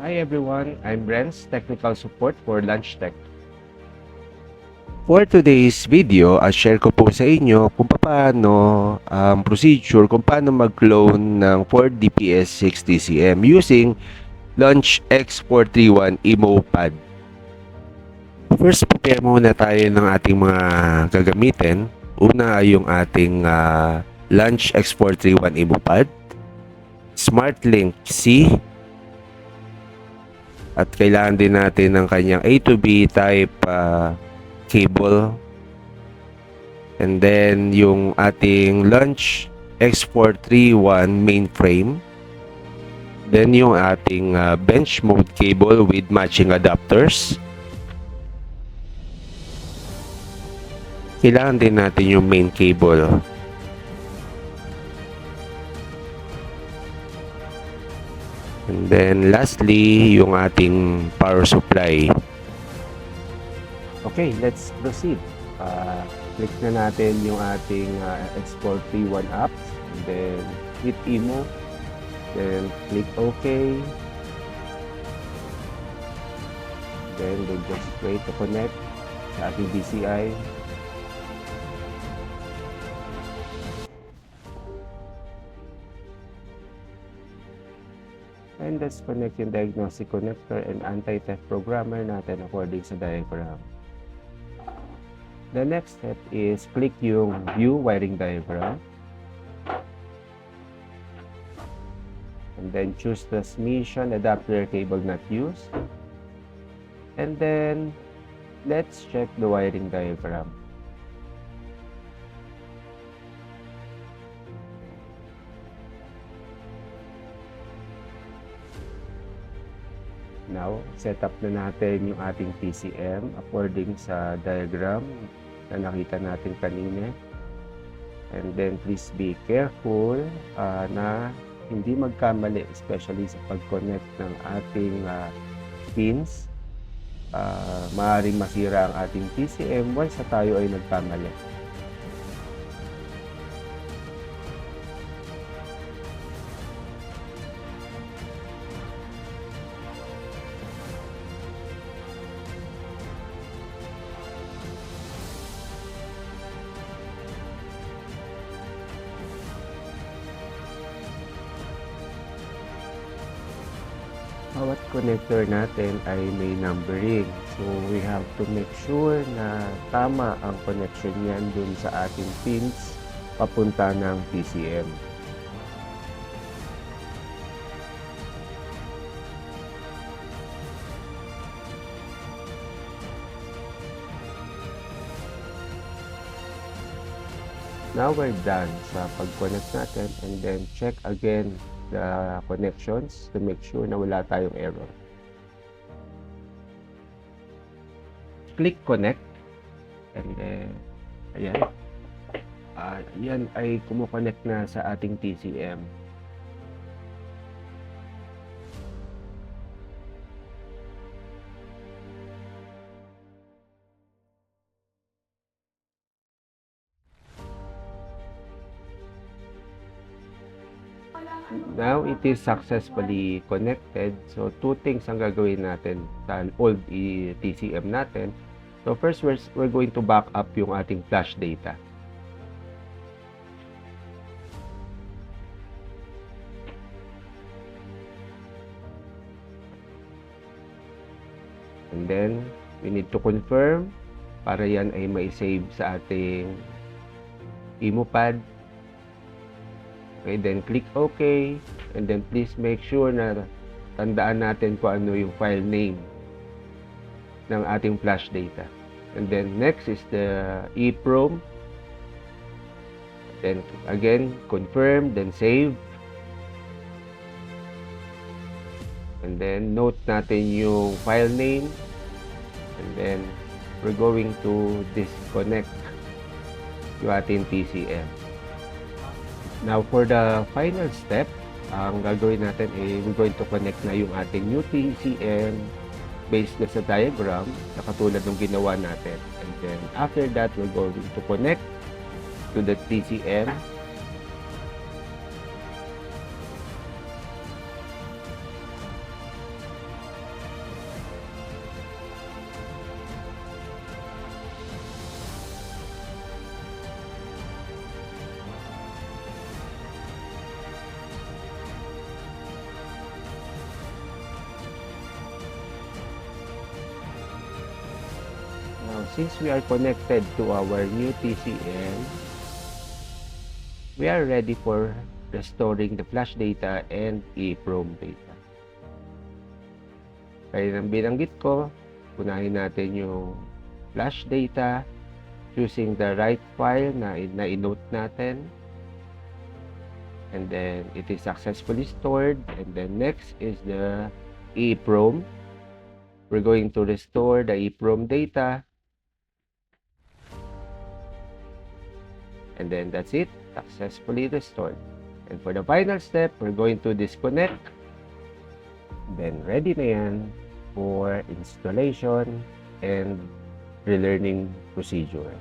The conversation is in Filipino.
Hi everyone, I'm Renz, Technical Support for LunchTech. For today's video, share ko po sa inyo kung paano ang procedure kung paano mag-clone ng Ford DPS 6TCM using Launch X431 EmoPad. First, prepare muna tayo ng ating mga gagamitin. Una ay yung ating Launch X431 EmoPad, SmartLink C, at kailangan din natin ng kanyang A to B type cable, and then yung ating Launch X431 mainframe, then yung ating bench mode cable with matching adapters. Kailangan din natin yung main cable. And then lastly, yung ating power supply. Okay, let's proceed. Click na natin yung ating X431 apps. And then hit Emo. Then click OK. Then we'll just wait to connect sa ating DCI. And let's connect yung diagnostic connector and anti-theft programmer natin according sa diagram. The next step is click yung view wiring diagram. And then choose transmission adapter cable not used. And then let's check the wiring diagram. Now, set up na natin yung ating TCM according sa diagram na nakita natin kanina. And then, please be careful na hindi magkamali, especially sa pag-connect ng ating pins. Maaaring masira ang ating TCM once na tayo ay nagkamali. Bawat connector natin ay may numbering. So, we have to make sure na tama ang connection niyan dun sa ating pins papunta ng PCM. Now we're done sa pag-connect natin, and then check again the connections to make sure na wala tayong error. Click connect, and then ayan. Yan ay kumo-connect na sa ating TCM. Now, it is successfully connected. So, two things ang gagawin natin sa old TCM natin. So, first, we're going to back up yung ating flash data. And then, we need to confirm para yan ay mai-save sa ating EmoPad. Okay, then click OK, and then please make sure na tandaan natin kung ano yung file name ng ating flash data. And then next is the EEPROM. Then again, confirm, then save. And then note natin yung file name. And then we're going to disconnect yung ating TCM. Now, for the final step, ang gagawin natin ay we're going to connect na yung ating new TCM based na sa diagram na katulad ng ginawa natin. And then, after that, we're going to connect to the TCM. since we are connected to our new TCL, we are ready for restoring the flash data and EEPROM data. Kaya nang binanggit ko, unahin natin yung flash data, choosing the right file na i-note natin. And then it is successfully stored. And then next is the EEPROM. We're going to restore the EEPROM data. And then that's it, successfully restored. And for the final step, we're going to disconnect. Then ready na yan for installation and relearning procedure.